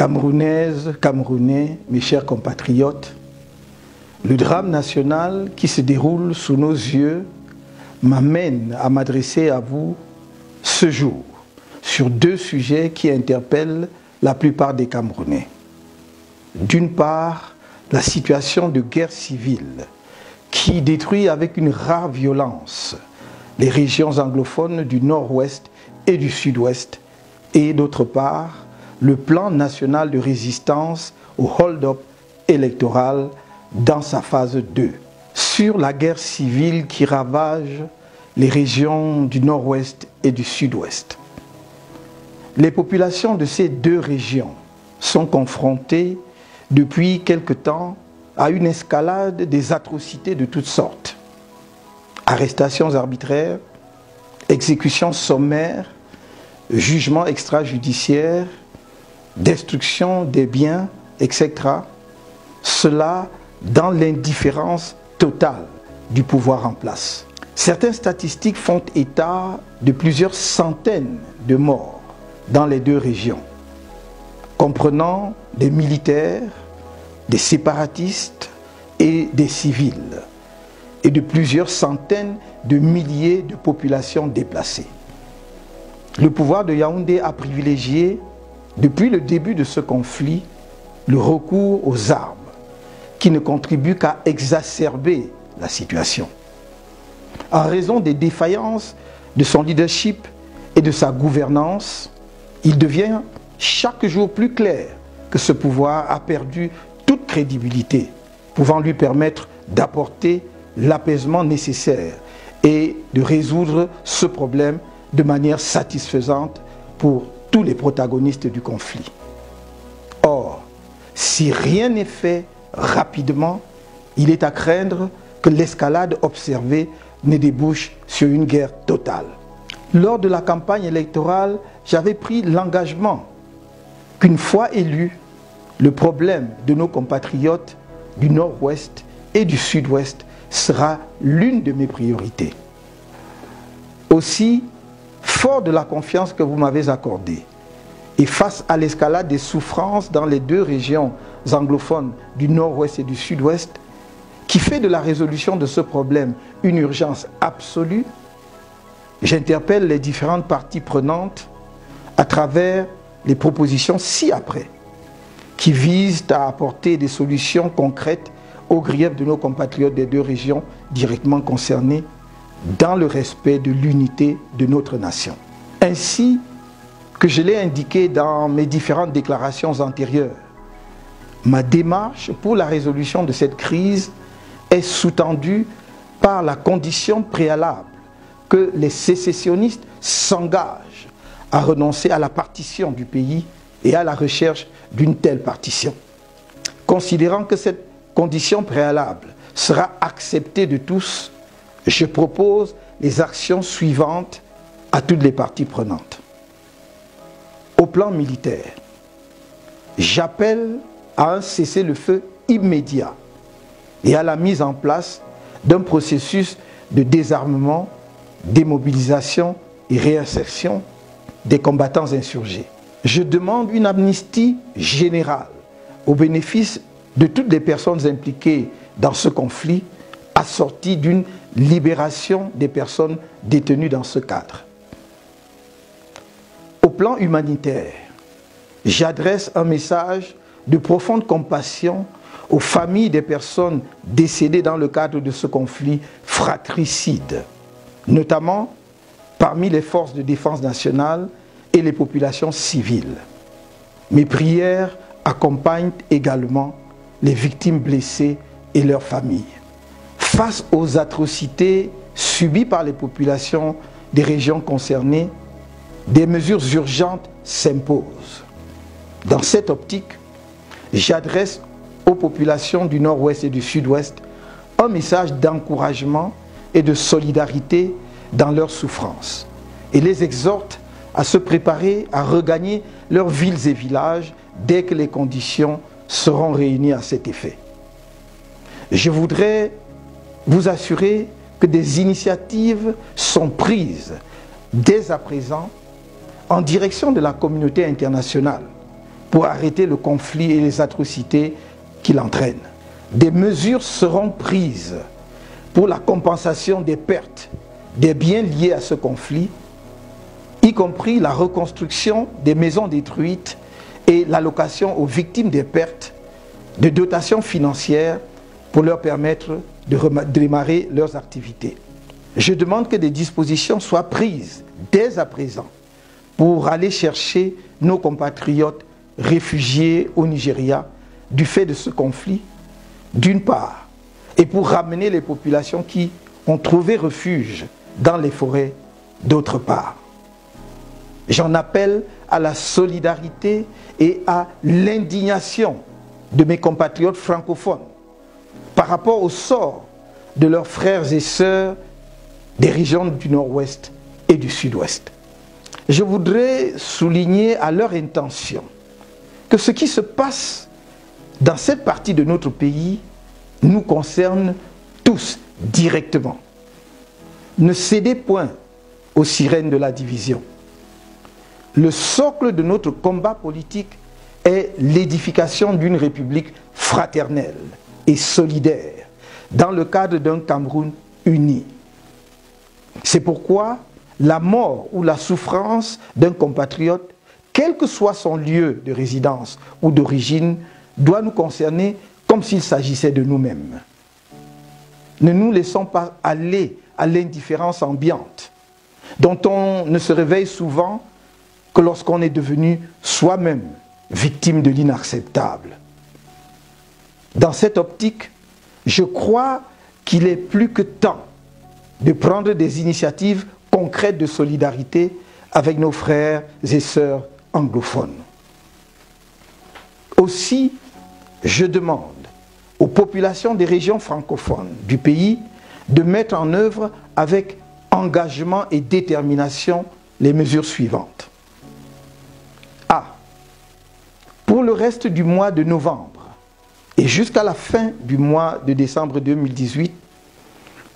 Camerounaises, Camerounais, mes chers compatriotes, le drame national qui se déroule sous nos yeux m'amène à m'adresser à vous ce jour sur deux sujets qui interpellent la plupart des Camerounais. D'une part, la situation de guerre civile qui détruit avec une rare violence les régions anglophones du nord-ouest et du sud-ouest, et d'autre part, le plan national de résistance au hold-up électoral dans sa phase 2, sur la guerre civile qui ravage les régions du nord-ouest et du sud-ouest. Les populations de ces deux régions sont confrontées depuis quelque temps à une escalade des atrocités de toutes sortes. Arrestations arbitraires, exécutions sommaires, jugements extrajudiciaires, destruction des biens, etc. Cela dans l'indifférence totale du pouvoir en place. Certaines statistiques font état de plusieurs centaines de morts dans les deux régions, comprenant des militaires, des séparatistes et des civils, et de plusieurs centaines de milliers de populations déplacées. Le pouvoir de Yaoundé a privilégié, depuis le début de ce conflit, le recours aux armes, qui ne contribuent qu'à exacerber la situation. En raison des défaillances de son leadership et de sa gouvernance, il devient chaque jour plus clair que ce pouvoir a perdu toute crédibilité, pouvant lui permettre d'apporter l'apaisement nécessaire et de résoudre ce problème de manière satisfaisante pour tous les protagonistes du conflit. Or, si rien n'est fait rapidement, il est à craindre que l'escalade observée ne débouche sur une guerre totale. Lors de la campagne électorale, j'avais pris l'engagement qu'une fois élu, le problème de nos compatriotes du nord-ouest et du sud-ouest sera l'une de mes priorités. Aussi, fort de la confiance que vous m'avez accordée, et face à l'escalade des souffrances dans les deux régions anglophones du nord-ouest et du sud-ouest, qui fait de la résolution de ce problème une urgence absolue, j'interpelle les différentes parties prenantes à travers les propositions ci-après, qui visent à apporter des solutions concrètes aux griefs de nos compatriotes des deux régions directement concernées, dans le respect de l'unité de notre nation. Ainsi que je l'ai indiqué dans mes différentes déclarations antérieures, ma démarche pour la résolution de cette crise est sous-tendue par la condition préalable que les sécessionnistes s'engagent à renoncer à la partition du pays et à la recherche d'une telle partition. Considérant que cette condition préalable sera acceptée de tous, je propose les actions suivantes à toutes les parties prenantes. Au plan militaire, j'appelle à un cessez-le-feu immédiat et à la mise en place d'un processus de désarmement, démobilisation et réinsertion des combattants insurgés. Je demande une amnistie générale au bénéfice de toutes les personnes impliquées dans ce conflit, assortie d'une libération des personnes détenues dans ce cadre. Au plan humanitaire, j'adresse un message de profonde compassion aux familles des personnes décédées dans le cadre de ce conflit fratricide, notamment parmi les forces de défense nationale et les populations civiles. Mes prières accompagnent également les victimes blessées et leurs familles. Face aux atrocités subies par les populations des régions concernées, des mesures urgentes s'imposent. Dans cette optique, j'adresse aux populations du nord-ouest et du sud-ouest un message d'encouragement et de solidarité dans leurs souffrances et les exhorte à se préparer à regagner leurs villes et villages dès que les conditions seront réunies à cet effet. Je voudrais vous assurer que des initiatives sont prises dès à présent en direction de la communauté internationale pour arrêter le conflit et les atrocités qu'il entraîne. Des mesures seront prises pour la compensation des pertes des biens liés à ce conflit, y compris la reconstruction des maisons détruites et l'allocation aux victimes des pertes de dotations financières pour leur permettre de démarrer leurs activités. Je demande que des dispositions soient prises dès à présent pour aller chercher nos compatriotes réfugiés au Nigeria du fait de ce conflit, d'une part, et pour ramener les populations qui ont trouvé refuge dans les forêts, d'autre part. J'en appelle à la solidarité et à l'indignation de mes compatriotes francophones par rapport au sort de leurs frères et sœurs des régions du Nord-Ouest et du Sud-Ouest. Je voudrais souligner à leur intention que ce qui se passe dans cette partie de notre pays nous concerne tous directement. Ne cédez point aux sirènes de la division. Le socle de notre combat politique est l'édification d'une république fraternelle et solidaire dans le cadre d'un Cameroun uni. C'est pourquoi la mort ou la souffrance d'un compatriote, quel que soit son lieu de résidence ou d'origine, doit nous concerner comme s'il s'agissait de nous-mêmes. Ne nous laissons pas aller à l'indifférence ambiante, dont on ne se réveille souvent que lorsqu'on est devenu soi-même victime de l'inacceptable. Dans cette optique, je crois qu'il est plus que temps de prendre des initiatives concrètes de solidarité avec nos frères et sœurs anglophones. Aussi, je demande aux populations des régions francophones du pays de mettre en œuvre avec engagement et détermination les mesures suivantes. A. Pour le reste du mois de novembre et jusqu'à la fin du mois de décembre 2018,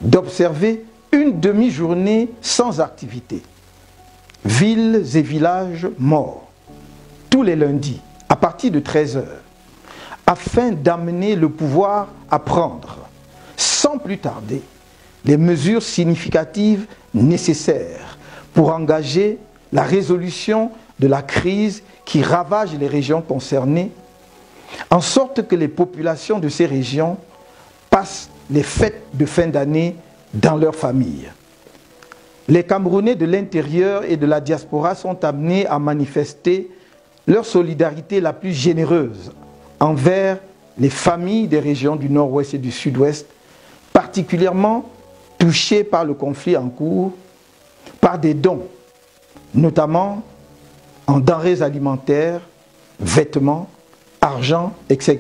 d'observer une demi-journée sans activité. Villes et villages morts, tous les lundis, à partir de 13 h, afin d'amener le pouvoir à prendre, sans plus tarder, les mesures significatives nécessaires pour engager la résolution de la crise qui ravage les régions concernées, en sorte que les populations de ces régions passent les fêtes de fin d'année dans leurs familles. Les Camerounais de l'intérieur et de la diaspora sont amenés à manifester leur solidarité la plus généreuse envers les familles des régions du Nord-Ouest et du Sud-Ouest, particulièrement touchées par le conflit en cours, par des dons, notamment en denrées alimentaires, vêtements, argent, etc.,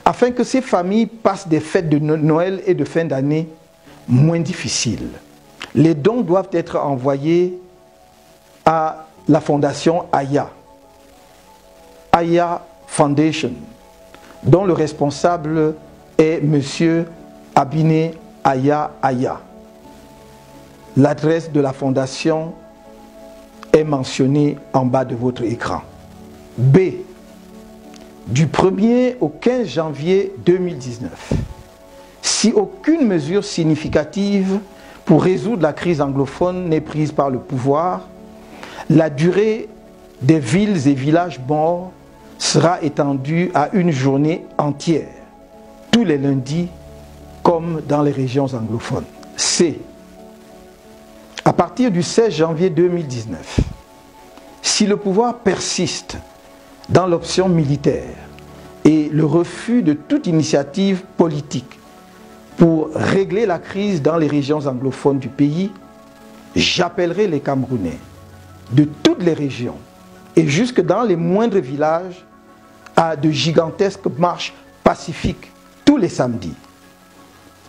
afin que ces familles passent des fêtes de Noël et de fin d'année moins difficiles. Les dons doivent être envoyés à la fondation Aya, Aya Foundation, dont le responsable est M. Abine Aya Aya. L'adresse de la fondation est mentionnée en bas de votre écran. B. Du 1er au 15 janvier 2019, si aucune mesure significative pour résoudre la crise anglophone n'est prise par le pouvoir, la durée des villes et villages morts sera étendue à une journée entière, tous les lundis, comme dans les régions anglophones. C. À partir du 16 janvier 2019, si le pouvoir persiste dans l'option militaire et le refus de toute initiative politique pour régler la crise dans les régions anglophones du pays, j'appellerai les Camerounais de toutes les régions et jusque dans les moindres villages à de gigantesques marches pacifiques tous les samedis.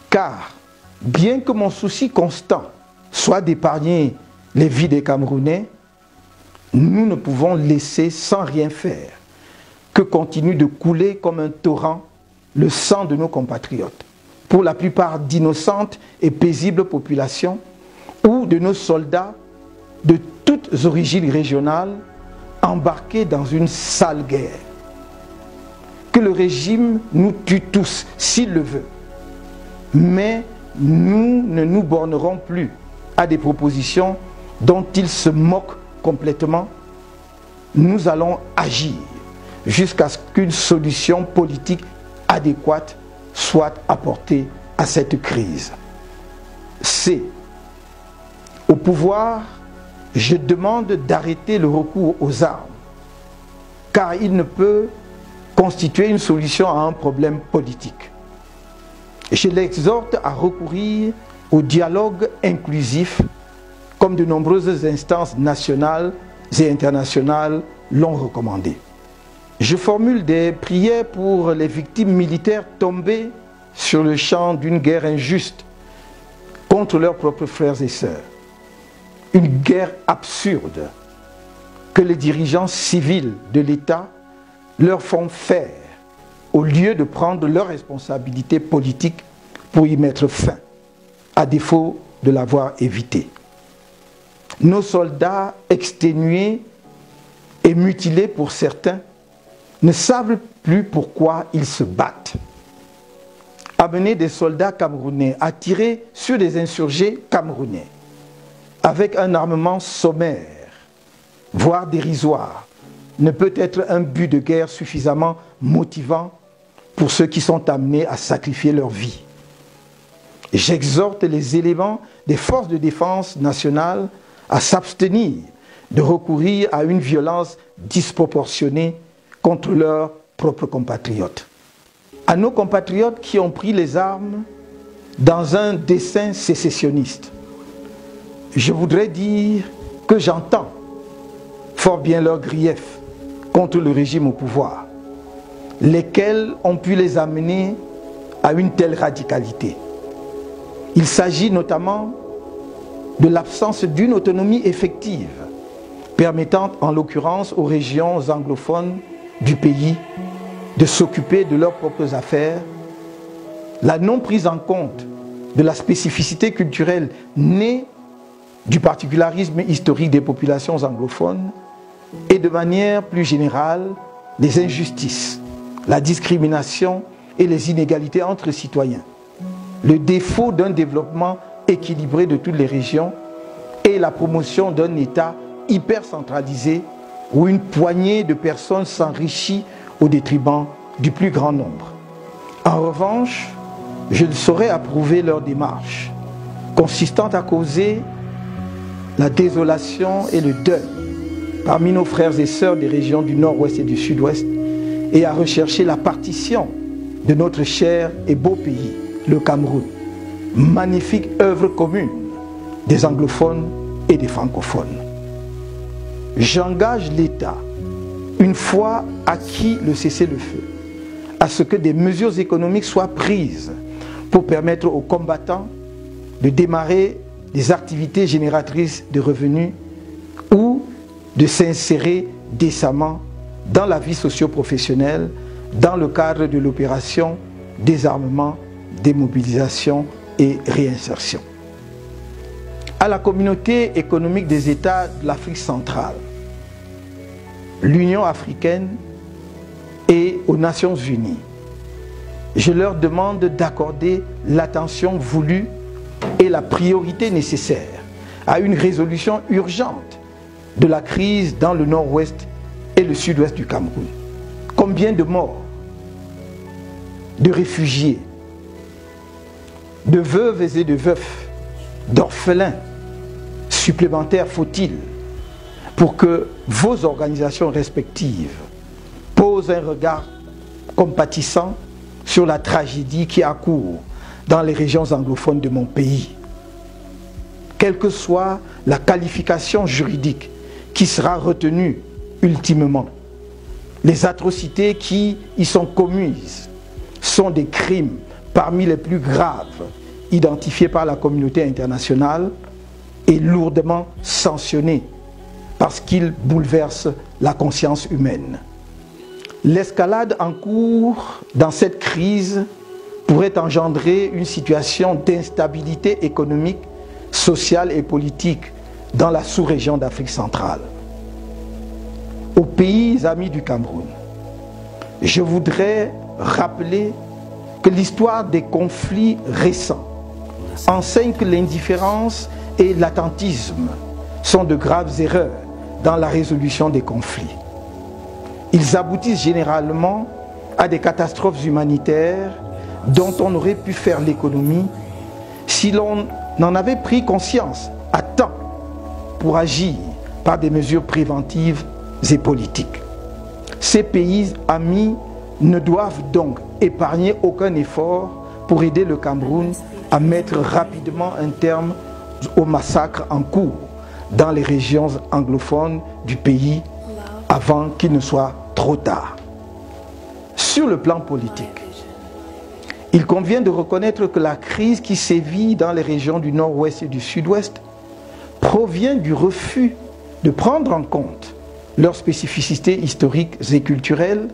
Car, bien que mon souci constant soit d'épargner les vies des Camerounais, nous ne pouvons laisser sans rien faire que continue de couler comme un torrent le sang de nos compatriotes, pour la plupart d'innocentes et paisibles populations, ou de nos soldats de toutes origines régionales, embarqués dans une sale guerre. Que le régime nous tue tous, s'il le veut. Mais nous ne nous bornerons plus à des propositions dont il se moque complètement. Nous allons agir jusqu'à ce qu'une solution politique adéquate soit apportée à cette crise. C. Au pouvoir, je demande d'arrêter le recours aux armes, car il ne peut constituer une solution à un problème politique. Je l'exhorte à recourir au dialogue inclusif, comme de nombreuses instances nationales et internationales l'ont recommandé. Je formule des prières pour les victimes militaires tombées sur le champ d'une guerre injuste contre leurs propres frères et sœurs. Une guerre absurde que les dirigeants civils de l'État leur font faire au lieu de prendre leurs responsabilités politiques pour y mettre fin, à défaut de l'avoir évité. Nos soldats exténués et mutilés pour certains ne savent plus pourquoi ils se battent. Amener des soldats camerounais à tirer sur des insurgés camerounais avec un armement sommaire, voire dérisoire, ne peut être un but de guerre suffisamment motivant pour ceux qui sont amenés à sacrifier leur vie. J'exhorte les éléments des forces de défense nationale à s'abstenir de recourir à une violence disproportionnée contre leurs propres compatriotes. À nos compatriotes qui ont pris les armes dans un dessein sécessionniste, je voudrais dire que j'entends fort bien leurs griefs contre le régime au pouvoir, lesquels ont pu les amener à une telle radicalité. Il s'agit notamment de l'absence d'une autonomie effective, permettant en l'occurrence aux régions anglophones du pays de s'occuper de leurs propres affaires, la non prise en compte de la spécificité culturelle née du particularisme historique des populations anglophones et de manière plus générale les injustices, la discrimination et les inégalités entre citoyens, le défaut d'un développement équilibré de toutes les régions et la promotion d'un État hyper centralisé où une poignée de personnes s'enrichit au détriment du plus grand nombre. En revanche, je ne saurais approuver leur démarche, consistant à causer la désolation et le deuil parmi nos frères et sœurs des régions du nord-ouest et du sud-ouest et à rechercher la partition de notre cher et beau pays, le Cameroun, magnifique œuvre commune des anglophones et des francophones. J'engage l'État, une fois acquis le cessez-le-feu, à ce que des mesures économiques soient prises pour permettre aux combattants de démarrer des activités génératrices de revenus ou de s'insérer décemment dans la vie socio-professionnelle dans le cadre de l'opération désarmement, démobilisation et réinsertion. À la communauté économique des États de l'Afrique centrale, l'Union africaine et aux Nations unies, je leur demande d'accorder l'attention voulue et la priorité nécessaire à une résolution urgente de la crise dans le nord-ouest et le sud-ouest du Cameroun. Combien de morts, de réfugiés, de veuves et de veufs, d'orphelins supplémentaires faut-il pour que vos organisations respectives posent un regard compatissant sur la tragédie qui accourt dans les régions anglophones de mon pays. Quelle que soit la qualification juridique qui sera retenue ultimement, les atrocités qui y sont commises sont des crimes parmi les plus graves identifiés par la communauté internationale et lourdement sanctionnés parce qu'ils bouleversent la conscience humaine. L'escalade en cours dans cette crise pourrait engendrer une situation d'instabilité économique, sociale et politique dans la sous-région d'Afrique centrale. aux pays amis du Cameroun, je voudrais rappeler que l'histoire des conflits récents enseigne que l'indifférence et l'attentisme sont de graves erreurs dans la résolution des conflits. Ils aboutissent généralement à des catastrophes humanitaires dont on aurait pu faire l'économie si l'on en avait pris conscience à temps pour agir par des mesures préventives et politiques. Ces pays amis ne doivent donc épargner aucun effort pour aider le Cameroun à mettre rapidement un terme au massacre en cours dans les régions anglophones du pays avant qu'il ne soit trop tard. Sur le plan politique, il convient de reconnaître que la crise qui sévit dans les régions du nord-ouest et du sud-ouest provient du refus de prendre en compte leurs spécificités historiques et culturelles,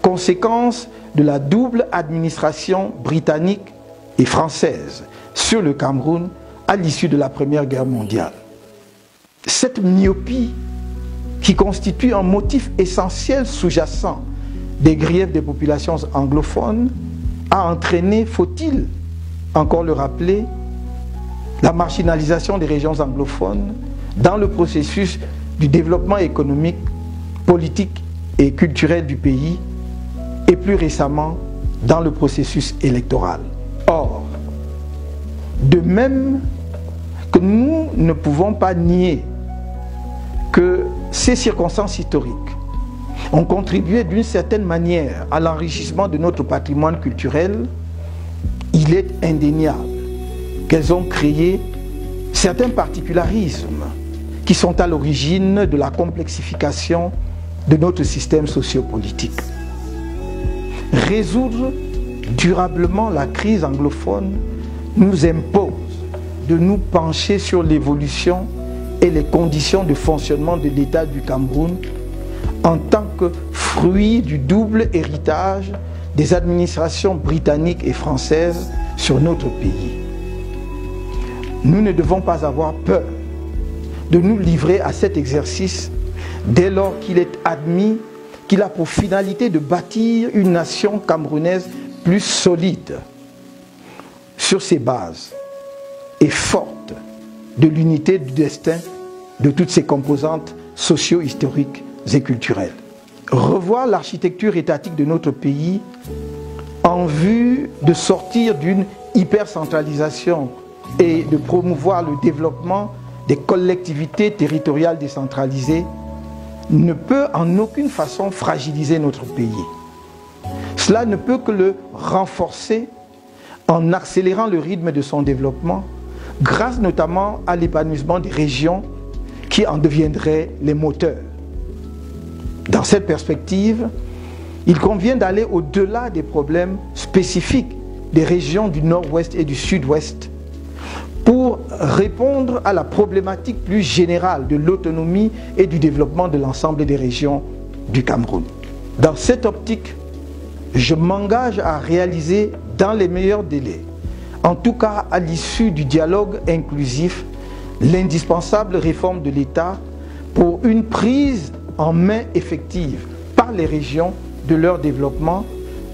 conséquence de la double administration britannique et française sur le Cameroun à l'issue de la Première Guerre mondiale. Cette myopie, qui constitue un motif essentiel sous-jacent des griefs des populations anglophones, a entraîné, faut-il encore le rappeler, la marginalisation des régions anglophones dans le processus du développement économique, politique et culturel du pays, et plus récemment dans le processus électoral. Or, de même que nous ne pouvons pas nier que ces circonstances historiques ont contribué d'une certaine manière à l'enrichissement de notre patrimoine culturel, il est indéniable qu'elles ont créé certains particularismes qui sont à l'origine de la complexification de notre système sociopolitique. Résoudre durablement la crise anglophone nous impose de nous pencher sur l'évolution et les conditions de fonctionnement de l'État du Cameroun en tant que fruit du double héritage des administrations britanniques et françaises sur notre pays. Nous ne devons pas avoir peur de nous livrer à cet exercice dès lors qu'il est admis qu'il a pour finalité de bâtir une nation camerounaise plus solide sur ses bases et forte de l'unité du destin de toutes ses composantes socio-historiques et culturelles. Revoir l'architecture étatique de notre pays en vue de sortir d'une hypercentralisation et de promouvoir le développement des collectivités territoriales décentralisées ne peut en aucune façon fragiliser notre pays. Cela ne peut que le renforcer en accélérant le rythme de son développement, grâce notamment à l'épanouissement des régions qui en deviendraient les moteurs. Dans cette perspective, il convient d'aller au-delà des problèmes spécifiques des régions du nord-ouest et du sud-ouest pour répondre à la problématique plus générale de l'autonomie et du développement de l'ensemble des régions du Cameroun. Dans cette optique, je m'engage à réaliser dans les meilleurs délais, en tout cas à l'issue du dialogue inclusif, l'indispensable réforme de l'État pour une prise en main effective par les régions de leur développement,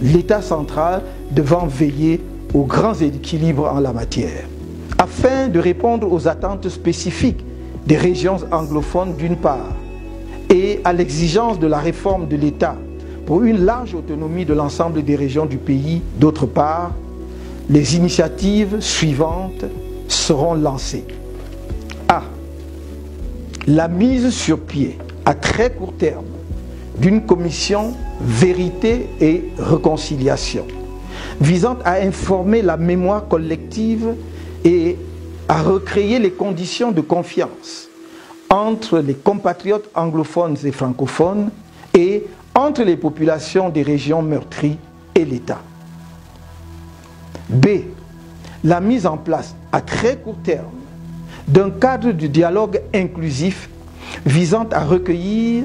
l'État central devant veiller aux grands équilibres en la matière. Afin de répondre aux attentes spécifiques des régions anglophones d'une part et à l'exigence de la réforme de l'État pour une large autonomie de l'ensemble des régions du pays d'autre part, les initiatives suivantes seront lancées. A. La mise sur pied à très court terme d'une commission vérité et réconciliation visant à informer la mémoire collective et à recréer les conditions de confiance entre les compatriotes anglophones et francophones et entre les populations des régions meurtries et l'État. B. La mise en place à très court terme d'un cadre de dialogue inclusif visant à recueillir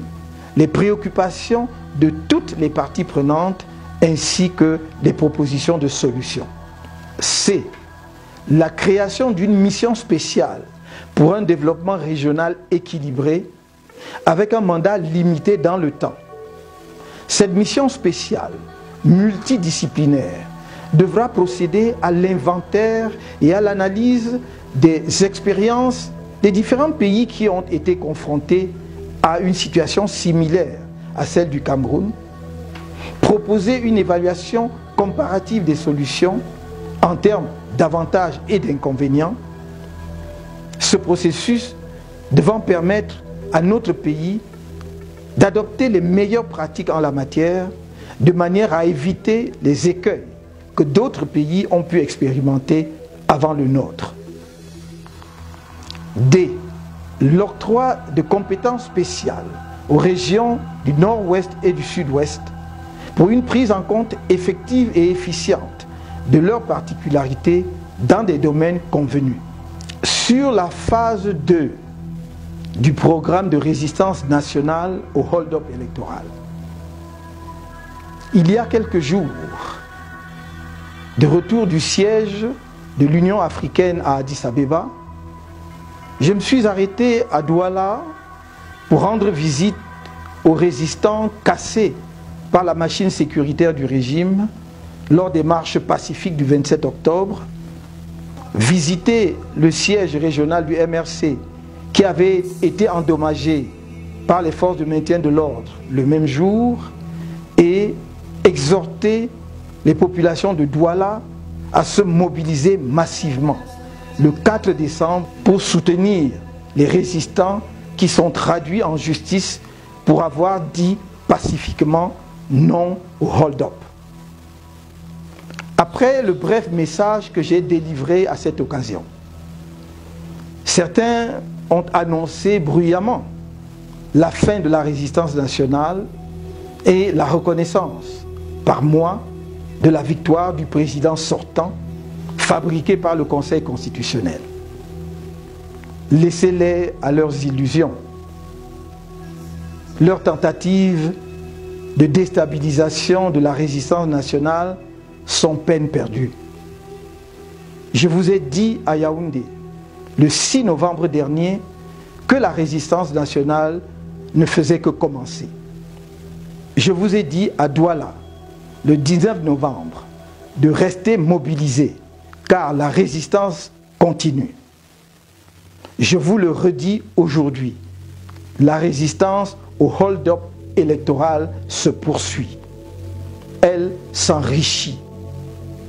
les préoccupations de toutes les parties prenantes ainsi que des propositions de solutions. C. La création d'une mission spéciale pour un développement régional équilibré avec un mandat limité dans le temps. Cette mission spéciale, multidisciplinaire, devra procéder à l'inventaire et à l'analyse des expériences des différents pays qui ont été confrontés à une situation similaire à celle du Cameroun, proposer une évaluation comparative des solutions en termes d'avantages et d'inconvénients, ce processus devant permettre à notre pays d'adopter les meilleures pratiques en la matière de manière à éviter les écueils que d'autres pays ont pu expérimenter avant le nôtre. D. L'octroi de compétences spéciales aux régions du Nord-Ouest et du Sud-Ouest pour une prise en compte effective et efficiente de leurs particularités dans des domaines convenus. Sur la phase 2 du programme de résistance nationale au hold-up électoral, il y a quelques jours, de retour du siège de l'Union africaine à Addis Abeba, je me suis arrêté à Douala pour rendre visite aux résistants cassés par la machine sécuritaire du régime lors des marches pacifiques du 27 octobre, visiter le siège régional du MRC qui avait été endommagé par les forces de maintien de l'ordre le même jour et exhorter les populations de Douala à se mobiliser massivement le 4 décembre pour soutenir les résistants qui sont traduits en justice pour avoir dit pacifiquement non au hold-up. Après le bref message que j'ai délivré à cette occasion, certains ont annoncé bruyamment la fin de la résistance nationale et la reconnaissance par moi de la victoire du président sortant fabriquée par le Conseil constitutionnel. Laissez-les à leurs illusions. Leurs tentatives de déstabilisation de la résistance nationale sont peine perdue. Je vous ai dit à Yaoundé, le 6 novembre dernier, que la résistance nationale ne faisait que commencer. Je vous ai dit à Douala, le 19 novembre, de rester mobilisés, car la résistance continue. Je vous le redis aujourd'hui, la résistance au hold-up électoral se poursuit. Elle s'enrichit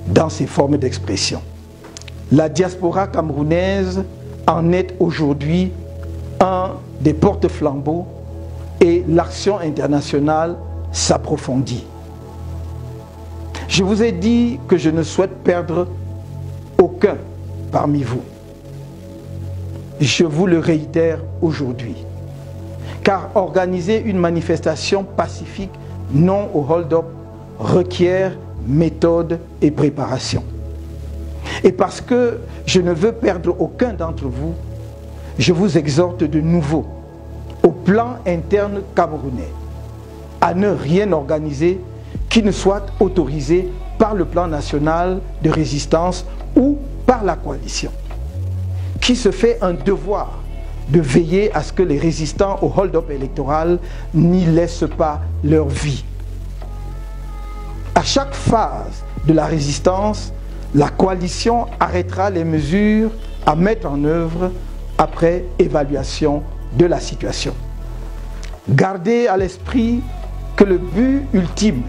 dans ses formes d'expression. La diaspora camerounaise en est aujourd'hui un des porte-flambeaux et l'action internationale s'approfondit. Je vous ai dit que je ne souhaite perdre aucun parmi vous. Je vous le réitère aujourd'hui, car organiser une manifestation pacifique non au hold-up requiert méthode et préparation. Et parce que je ne veux perdre aucun d'entre vous, je vous exhorte de nouveau, au plan interne camerounais, à ne rien organiser qui ne soit autorisé par le plan national de résistance ou par la coalition, qui se fait un devoir de veiller à ce que les résistants au hold-up électoral n'y laissent pas leur vie. À chaque phase de la résistance, la coalition arrêtera les mesures à mettre en œuvre après évaluation de la situation. Gardez à l'esprit que le but ultime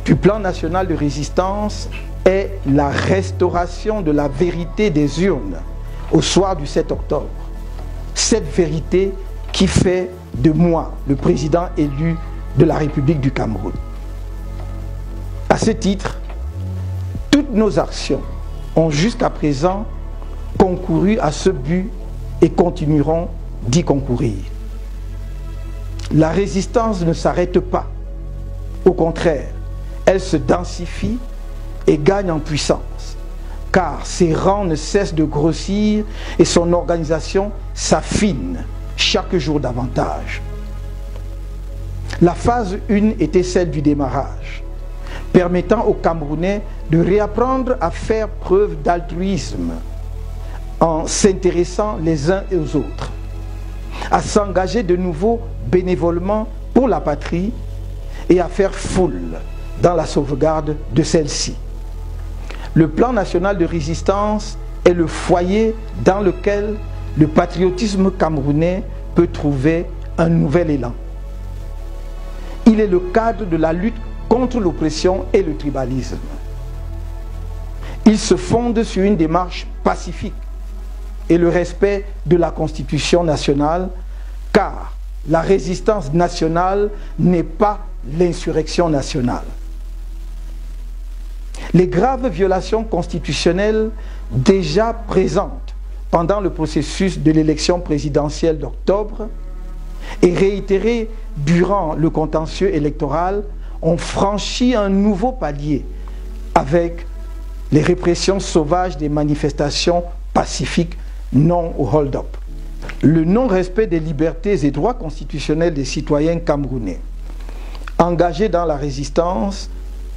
du plan national de résistance est la restauration de la vérité des urnes au soir du 7 octobre. Cette vérité qui fait de moi le président élu de la République du Cameroun. À ce titre, toutes nos actions ont jusqu'à présent concouru à ce but et continueront d'y concourir. La résistance ne s'arrête pas. Au contraire, elle se densifie et gagne en puissance, car ses rangs ne cessent de grossir et son organisation s'affine chaque jour davantage. La phase 1 était celle du démarrage, permettant aux Camerounais de réapprendre à faire preuve d'altruisme en s'intéressant les uns aux autres. à s'engager de nouveau bénévolement pour la patrie et à faire foule dans la sauvegarde de celle-ci. Le plan national de résistance est le foyer dans lequel le patriotisme camerounais peut trouver un nouvel élan. Il est le cadre de la lutte contre l'oppression et le tribalisme. Il se fonde sur une démarche pacifique et le respect de la Constitution nationale, car la résistance nationale n'est pas l'insurrection nationale. Les graves violations constitutionnelles déjà présentes pendant le processus de l'élection présidentielle d'octobre et réitérées durant le contentieux électoral ont franchi un nouveau palier avec les répressions sauvages des manifestations pacifiques non au hold-up. Le non-respect des libertés et droits constitutionnels des citoyens camerounais engagés dans la résistance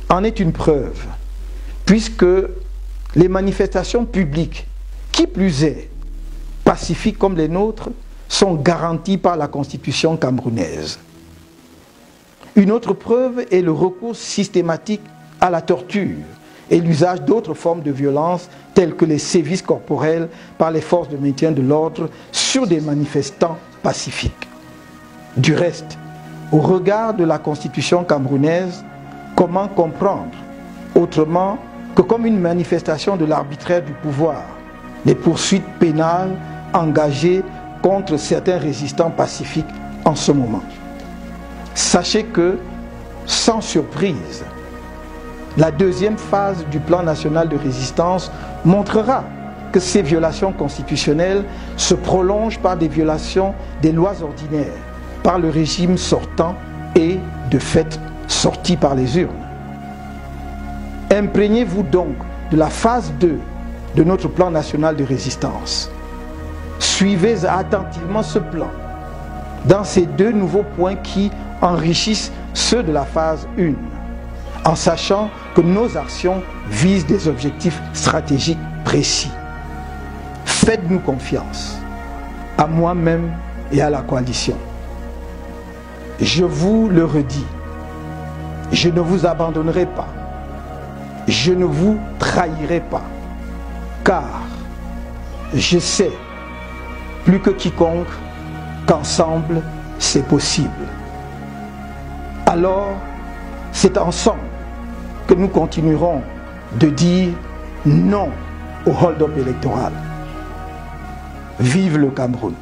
en est une preuve, puisque les manifestations publiques, qui plus est, pacifiques comme les nôtres, sont garanties par la Constitution camerounaise. Une autre preuve est le recours systématique à la torture et l'usage d'autres formes de violence telles que les sévices corporels par les forces de maintien de l'ordre sur des manifestants pacifiques. Du reste, au regard de la Constitution camerounaise, comment comprendre autrement que comme une manifestation de l'arbitraire du pouvoir les poursuites pénales engagées contre certains résistants pacifiques en ce moment? Sachez que, sans surprise, la deuxième phase du plan national de résistance montrera que ces violations constitutionnelles se prolongent par des violations des lois ordinaires, par le régime sortant et, de fait, sorti par les urnes. Imprégnez-vous donc de la phase 2 de notre plan national de résistance. Suivez attentivement ce plan dans ces deux nouveaux points qui enrichissent ceux de la phase 1, en sachant que nos actions visent des objectifs stratégiques précis. Faites-nous confiance, à moi-même et à la coalition. Je vous le redis, je ne vous abandonnerai pas, je ne vous trahirai pas, car je sais, plus que quiconque, qu'ensemble c'est possible. Alors, c'est ensemble que nous continuerons de dire non au hold-up électoral. Vive le Cameroun!